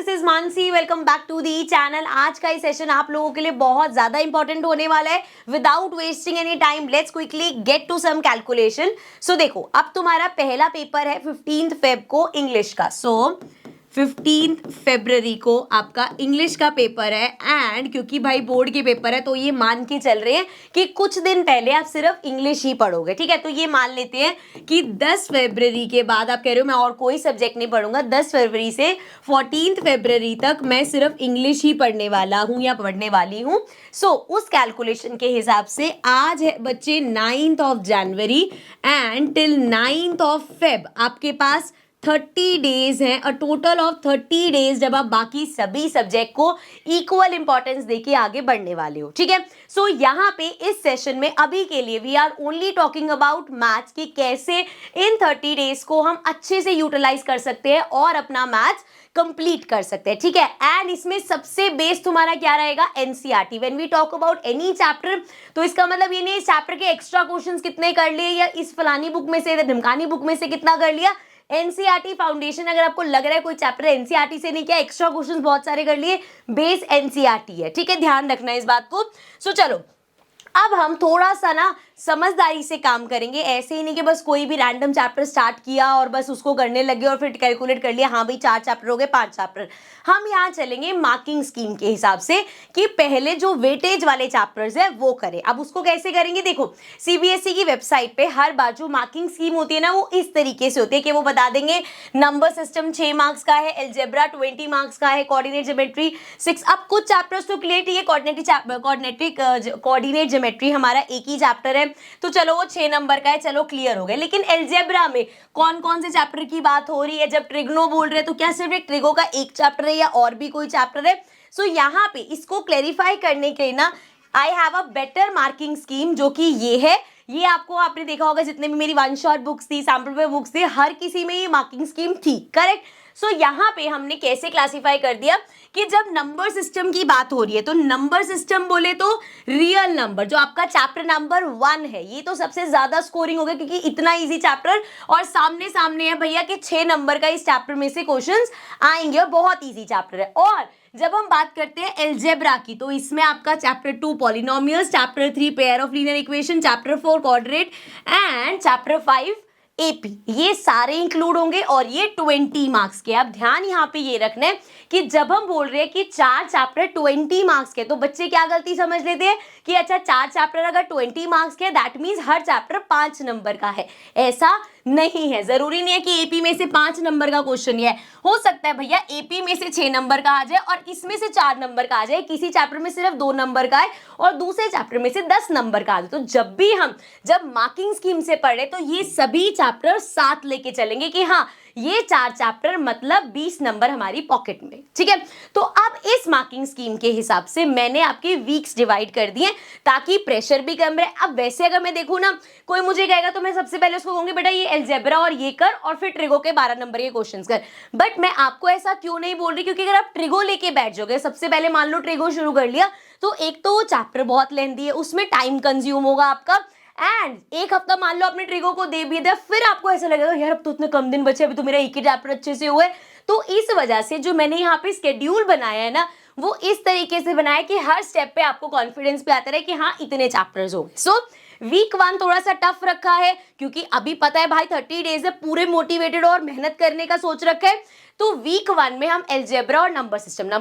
This is Mansi, welcome back to the channel. आज का ये सेशन आप लोगों के लिए बहुत ज्यादा इंपॉर्टेंट होने वाला है। Without wasting any time let's quickly get to some calculation. So देखो, अब तुम्हारा पहला पेपर है 15 फेब को इंग्लिश का। सो 15 फरवरी को आपका इंग्लिश का पेपर है। एंड क्योंकि भाई बोर्ड के पेपर है तो ये मान के चल रहे हैं कि कुछ दिन पहले आप सिर्फ इंग्लिश ही पढ़ोगे, ठीक है। तो ये मान लेते हैं कि 10 फरवरी के बाद आप कह रहे हो मैं और कोई सब्जेक्ट नहीं पढ़ूंगा। 10 फरवरी से 14 फरवरी तक मैं सिर्फ इंग्लिश ही पढ़ने वाला हूं या पढ़ने वाली हूं। सो उस कैलकुलेशन के हिसाब से आज है बच्चे 9th of January and till 9th of Feb आपके पास 30 डेज हैं, अ टोटल ऑफ 30 डेज, जब आप बाकी सभी सब्जेक्ट को इक्वल इंपॉर्टेंस देके आगे बढ़ने वाले हो, ठीक है। सो यहाँ पे इस सेशन में अभी के लिए we are only talking about maths कि कैसे इन 30 डेज को हम अच्छे से यूटिलाइज कर सकते हैं और अपना मैथ्स कंप्लीट कर सकते हैं, ठीक है। एंड इसमें सबसे बेस तुम्हारा क्या रहेगा? NCERT. When we talk about any chapter तो इसका मतलब ये नहीं इस चैप्टर के एक्स्ट्रा क्वेश्चंस कितने कर लिए या इस फलानी बुक में से ढिमकानी बुक में से कितना कर लिया। एनसीईआरटी फाउंडेशन, अगर आपको लग रहा है कोई चैप्टर एनसीईआरटी से नहीं किया, एक्स्ट्रा क्वेश्चंस बहुत सारे कर लिए, बेस एनसीईआरटी है, ठीक है। ध्यान रखना इस बात को। सो चलो अब हम थोड़ा सा ना समझदारी से काम करेंगे। ऐसे ही नहीं कि बस कोई भी रैंडम चैप्टर स्टार्ट किया और बस उसको करने लगे और फिर कैलकुलेट कर लिया हाँ भाई 4 चैप्टर हो गए 5 चैप्टर। हम यहाँ चलेंगे मार्किंग स्कीम के हिसाब से कि पहले जो वेटेज वाले चैप्टर्स है वो करें। अब उसको कैसे करेंगे? देखो, सीबीएसई की वेबसाइट पे हर बार जो मार्किंग स्कीम होती है ना वो इस तरीके से होती है कि वो बता देंगे नंबर सिस्टम 6 मार्क्स का है, एलजेब्रा 20 मार्क्स का है, कोऑर्डिनेट ज्योमेट्री 6। अब कुछ चैप्टर्स तो क्लियर, ये कोऑर्डिनेट ज्योमेट्री हमारा एक ही चैप्टर है तो चलो वो 6 नंबर का है, चलो क्लियर हो गया। लेकिन एलजेब्रा में कौन कौन से चैप्टर की बात हो रही है? जब ट्रिग्नो बोल रहे हैं तो क्या सिर्फ एक ट्रिगो का एक चैप्टर है या और भी कोई चैप्टर है? सो यहाँ पे इसको क्लेरिफाई करने के लिए ना I have a better marking scheme जो कि ये है। ये आपको आपने देखा होगा जितने भी मेरी वन शॉट बुक्स थी, सैंपल पे बुक्स थी, हर किसी में ये मार्किंग स्कीम थी, करेक्ट। सो यहाँ पे हमने कैसे क्लासिफाई कर दिया कि जब नंबर सिस्टम की बात हो रही है तो नंबर सिस्टम बोले तो रियल नंबर जो आपका चैप्टर नंबर 1 है ये तो सबसे ज्यादा स्कोरिंग हो गया क्योंकि इतना इजी चैप्टर और सामने सामने है भैया कि 6 नंबर का इस चैप्टर में से क्वेश्चंस आएंगे और बहुत इजी चैप्टर है। और जब हम बात करते हैं एलजेब्रा की तो इसमें आपका chapter 2 polynomials, chapter 3 pair of linear equation, chapter 4 coordinate and chapter 5 AP, ये सारे इंक्लूड होंगे और ये 20 मार्क्स के। अब ध्यान यहाँ पे ये रखना है कि जब हम बोल रहे हैं कि 4 चैप्टर 20 मार्क्स के तो बच्चे क्या गलती समझ लेते हैं कि अच्छा 4 चैप्टर अगर 20 मार्क्स के that means her chapter 5 number का है। ऐसा नहीं है, जरूरी नहीं है कि एपी में से 5 नंबर का क्वेश्चन ही है। हो सकता है भैया एपी में से 6 नंबर का आ जाए और इसमें से 4 नंबर का आ जाए, किसी चैप्टर में सिर्फ 2 नंबर का है और दूसरे चैप्टर में से 10 नंबर का आ जाए। तो जब मार्किंग स्कीम से पढ़े तो ये सभी चैप्टर साथ लेके चलेंगे कि हाँ ये 4 चैप्टर मतलब 20 नंबर हमारी पॉकेट में, ठीक है। तो अब इस मार्किंग स्कीम के हिसाब से मैंने आपके वीक्स डिवाइड कर दिए ताकि प्रेशर भी कम रहे। अब वैसे अगर मैं देखूं ना कोई मुझे कहेगा तो मैं सबसे पहले उसको कहूंगी बेटा ये एलजेब्रा और ये कर और फिर ट्रिगो के 12 नंबर के क्वेश्चंस कर। बट मैं आपको ऐसा क्यों नहीं बोल रही क्योंकि अगर आप ट्रिगो लेके बैठ जाओगे, सबसे पहले मान लो ट्रिगो शुरू कर लिया तो एक तो वो चैप्टर बहुत लेंथी है, उसमें टाइम कंज्यूम होगा आपका। एंड एक हफ्ता मान लो आपने ट्रिगो को दे भी दिया, फिर आपको ऐसा लगेगा यार अब तो इतने कम दिन बचे, अभी तो मेरा एक ही चैप्टर अच्छे से हुआ है। तो इस वजह से जो मैंने यहाँ पे स्केड्यूल बनाया है ना वो इस तरीके से बनाया कि हर स्टेप पे आपको कॉन्फिडेंस पे आता रहे कि हाँ इतने चैप्टर्स हो। सो वीक 1 थोड़ा सा टफ रखा है क्योंकि अभी पता है भाई 30 डेज है, पूरे मोटिवेटेड और मेहनत करने का सोच रखा है। तो वीक 1 में हम एलजेब्रा और नंबर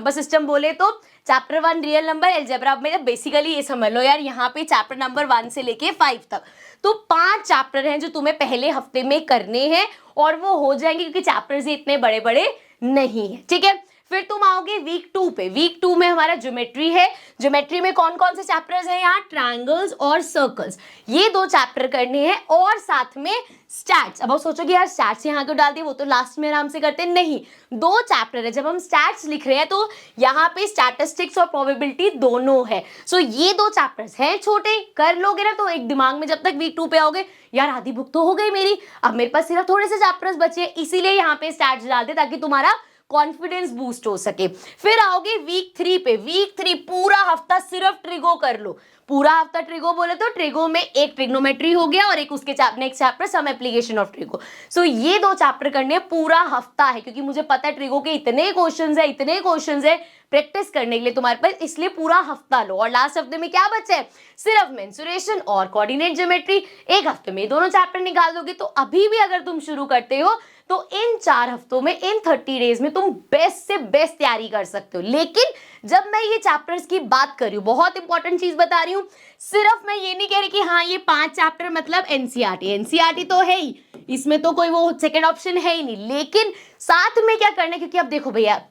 सिस्टम बोले तो चैप्टर 1 रियल नंबर, एलजेब्रा में बेसिकली ये समझ लो यार यहाँ पे चैप्टर नंबर 1 से लेके 5 तक तो 5 चैप्टर हैं जो तुम्हें पहले हफ्ते में करने हैं और वो हो जाएंगे क्योंकि चैप्टर्स इतने बड़े बड़े नहीं है, ठीक है। फिर तुम आओगे वीक 2 पे। वीक 2 में हमारा ज्योमेट्री है। ज्योमेट्री में कौन कौन से चैप्टर्स हैं? यहाँ ट्रायंगल्स और सर्कल्स, ये 2 चैप्टर करने हैं और साथ में स्टैट्स। अब आप सोचोगे यार स्टैट्स यहाँ क्यों डाल दिए, वो तो लास्ट में आराम से करते हैं। नहीं, 2 चैप्टर है। जब हम स्टैट्स लिख रहे हैं तो यहाँ पे स्टैटिस्टिक्स और प्रोबेबिलिटी दोनों है। सो ये 2 चैप्टर्स हैं छोटे, कर लोगे ना तो एक दिमाग में जब तक वीक 2 पे आओगे यार आधी बुक तो हो गई मेरी, अब मेरे पास सिर्फ थोड़े से चैप्टर्स बचे, इसीलिए यहाँ पे स्टैट्स डाल दे ताकि तुम्हारा कॉन्फिडेंस बूस्ट हो सके। फिर आओगे वीक 3 पे। वीक 3 पूरा हफ्ता सिर्फ ट्रिगो कर लो। पूरा हफ्ता ट्रिगो बोले तो ट्रिगो में एक ट्रिग्नोमेट्री हो गया और एक उसके next chapter some application of trigo. So ये 2 चैप्टर करने पूरा हफ्ता है, क्योंकि मुझे पता है ट्रिगो के इतने क्वेश्चंस है प्रैक्टिस करने के लिए तुम्हारे पास, इसलिए पूरा हफ्ता लो। और लास्ट हफ्ते में क्या बचा है? सिर्फ मेंसुरेशन और कोऑर्डिनेट ज्योमेट्री। एक हफ्ते में दोनों चैप्टर निकाल दोगे। तो अभी भी अगर तुम शुरू करते हो तो इन 4 हफ्तों में, इन 30 डेज में तुम बेस्ट से बेस्ट तैयारी कर सकते हो। लेकिन जब मैं ये चैप्टर्स की बात कर रही हूँ, बहुत इंपॉर्टेंट चीज बता रही हूँ, सिर्फ मैं ये नहीं कह रही कि हाँ ये 5 चैप्टर मतलब एनसीईआरटी तो है ही, इसमें तो कोई वो सेकेंड ऑप्शन है ही नहीं। लेकिन साथ में क्या करना है, क्योंकि अब देखो भैया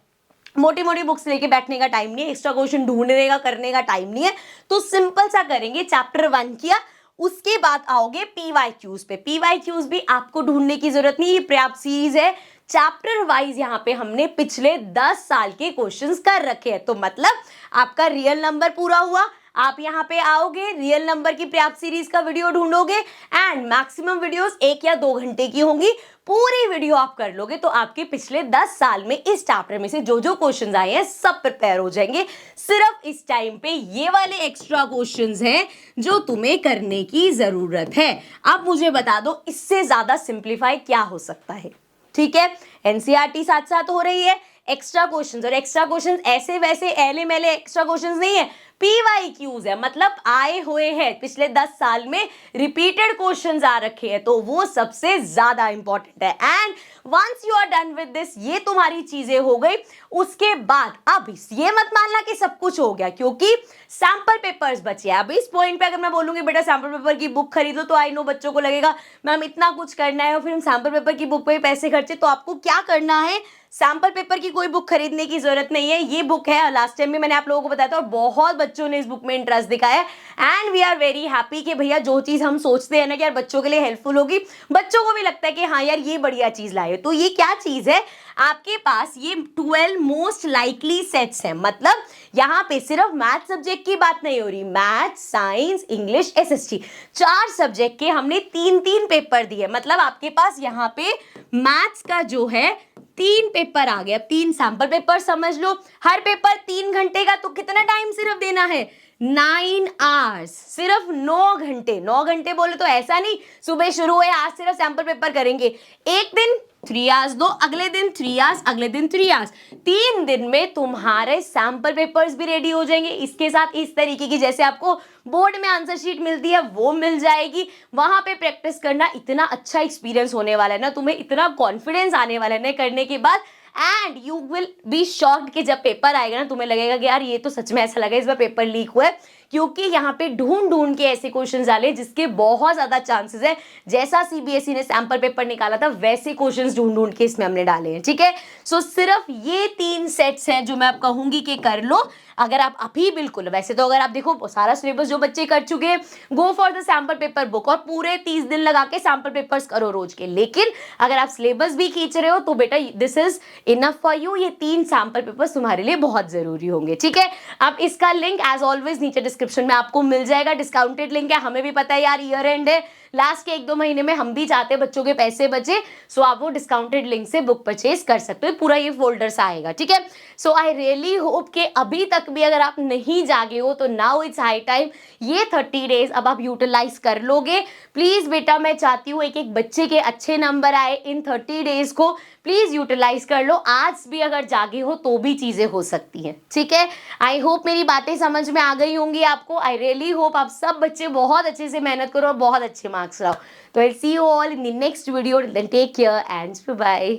मोटी मोटी बुक्स लेके बैठने का टाइम नहीं है, एक्स्ट्रा क्वेश्चन ढूंढने का करने का टाइम नहीं है। तो सिंपल सा करेंगे, चैप्टर 1 किया, उसके बाद आओगे पीवाईक्यूज पे। पीवाईक्यूज भी आपको ढूंढने की जरूरत नहीं, ये पर्याप्त सीरीज है। चैप्टर वाइज यहाँ पे हमने पिछले 10 साल के क्वेश्चंस कर रखे हैं। तो मतलब आपका रियल नंबर पूरा हुआ। आप यहाँ पे आओगे, रियल नंबर की पर्याप्त सीरीज का वीडियो ढूंढोगे एंड मैक्सिमम वीडियोस 1 या 2 घंटे की होंगी। पूरी वीडियो आप कर लोगे तो आपके पिछले 10 साल में इस चैप्टर में से जो जो क्वेश्चंस आए हैं सब प्रिपेयर हो जाएंगे। सिर्फ इस टाइम पे ये वाले एक्स्ट्रा क्वेश्चंस हैं जो तुम्हें करने की जरूरत है। अब मुझे बता दो इससे ज्यादा सिंप्लीफाई क्या हो सकता है? ठीक है, एनसीईआरटी साथ साथ हो रही है, एक्स्ट्रा क्वेश्चंस, और एक्स्ट्रा क्वेश्चंस ऐसे वैसे एले मेले एक्स्ट्रा क्वेश्चंस नहीं है, पीवाईक्यूज है, मतलब आए हुए हैं पिछले 10 साल में रिपीटेड क्वेश्चंस आ रखे हैं, तो वो सबसे ज्यादा इंपॉर्टेंट है। And once you are done with this, ये तुम्हारी चीजें हो गई। उसके बाद अब ये मत मानना कि सब कुछ हो गया, क्योंकि सैंपल पेपर्स बचे हैं। अब इस पॉइंट पे अगर मैं बोलूंगी बेटा सैंपल पेपर की बुक खरीदो, तो आई नो बच्चों को लगेगा मैम इतना कुछ करना है और फिर हम सैंपल पेपर की बुक पे पैसे खर्चे। तो आपको क्या करना है, सैंपल पेपर की कोई बुक खरीदने की जरूरत नहीं है। ये बुक है, लास्ट टाइम भी मैंने आप लोगों को बताया था और बहुत बच्चों ने इस बुक में इंटरेस्ट दिखाया and we are very happy कि भैया जो चीज हम सोचते हैं ना कि यार बच्चों के लिए हेल्पफुल होगी, बच्चों को भी लगता है कि हाँ यार ये बढ़िया चीज लाए। तो ये क्या चीज है, आपके पास ये 12 मोस्ट लाइकली सेट्स हैं। मतलब यहाँ पे सिर्फ मैथ सब्जेक्ट की बात नहीं हो रही, math, science, English, SST, 4 subject के हमने 3-3 पेपर दिए। मतलब आपके पास यहाँ पे मैथ्स का जो है 3 पेपर आ गया, 3 सैंपल पेपर समझ लो। हर पेपर 3 घंटे का, तो कितना टाइम सिर्फ देना है, 9 आवर्स, सिर्फ 9 घंटे। 9 घंटे बोले तो ऐसा नहीं सुबह शुरू हुए आज सिर्फ सैंपल पेपर करेंगे, एक दिन 3 आवर्स दो, अगले दिन 3 आवर्स, अगले दिन 3 आवर्स, 3 दिन में तुम्हारे सैंपल पेपर्स भी रेडी हो जाएंगे। इसके साथ इस तरीके की जैसे आपको बोर्ड में आंसर शीट मिलती है वो मिल जाएगी, वहां पे प्रैक्टिस करना। इतना अच्छा एक्सपीरियंस होने वाला है ना, तुम्हें इतना कॉन्फिडेंस आने वाला है ना करने के बाद, and you will be shocked कि जब पेपर आएगा ना तुम्हें लगेगा कि यार ये तो सच में ऐसा लगा इस बार पेपर लीक हुआ है, क्योंकि यहाँ पे ढूंढ ढूंढ के ऐसे क्वेश्चन डाले जिसके बहुत ज्यादा चांसेस है, जैसा सीबीएसई ने सैंपल पेपर निकाला था वैसे क्वेश्चंस ढूंढ ढूंढ के इसमें हमने डाले हैं। ठीक है, सो सिर्फ ये 3 सेट्स हैं जो मैं आप कहूंगी कि कर लो। अगर आप अभी बिल्कुल, वैसे तो अगर आप देखो सारा सिलेबस जो बच्चे कर चुके हैं, go for the sample paper book और पूरे 30 दिन लगा के सैंपल पेपर्स करो रोज के। लेकिन अगर आप सिलेबस भी खींच रहे हो तो बेटा this is enough for you, ये 3 सैंपल पेपर्स तुम्हारे लिए बहुत जरूरी होंगे। ठीक है, अब इसका लिंक एज ऑलवेज नीचे डिस्क्रिप्शन में आपको मिल जाएगा, डिस्काउंटेड लिंक है। हमें भी पता है यार ईयर एंड है, लास्ट के 1-2 महीने में हम भी चाहते हैं बच्चों के पैसे बचे, सो आप वो डिस्काउंटेड लिंक से बुक परचेज कर सकते हो, पूरा ये फोल्डर सा आएगा। ठीक है, सो आई रियली होप कि अभी तक भी अगर आप नहीं जागे हो तो नाउ इट्स हाई टाइम, ये 30 डेज अब आप यूटिलाइज कर लोगे। प्लीज बेटा मैं चाहती हूँ एक एक बच्चे के अच्छे नंबर आए इन 30 डेज को, प्लीज यूटिलाइज कर लो। आज भी अगर जागे हो तो भी चीजें हो सकती हैं। ठीक है, आई होप मेरी बातें समझ में आ गई होंगी आपको। आई रियली होप आप सब बच्चे बहुत अच्छे से मेहनत करो और बहुत अच्छे मार्क्स लाओ। तो I see you all in the next video, then take care and bye.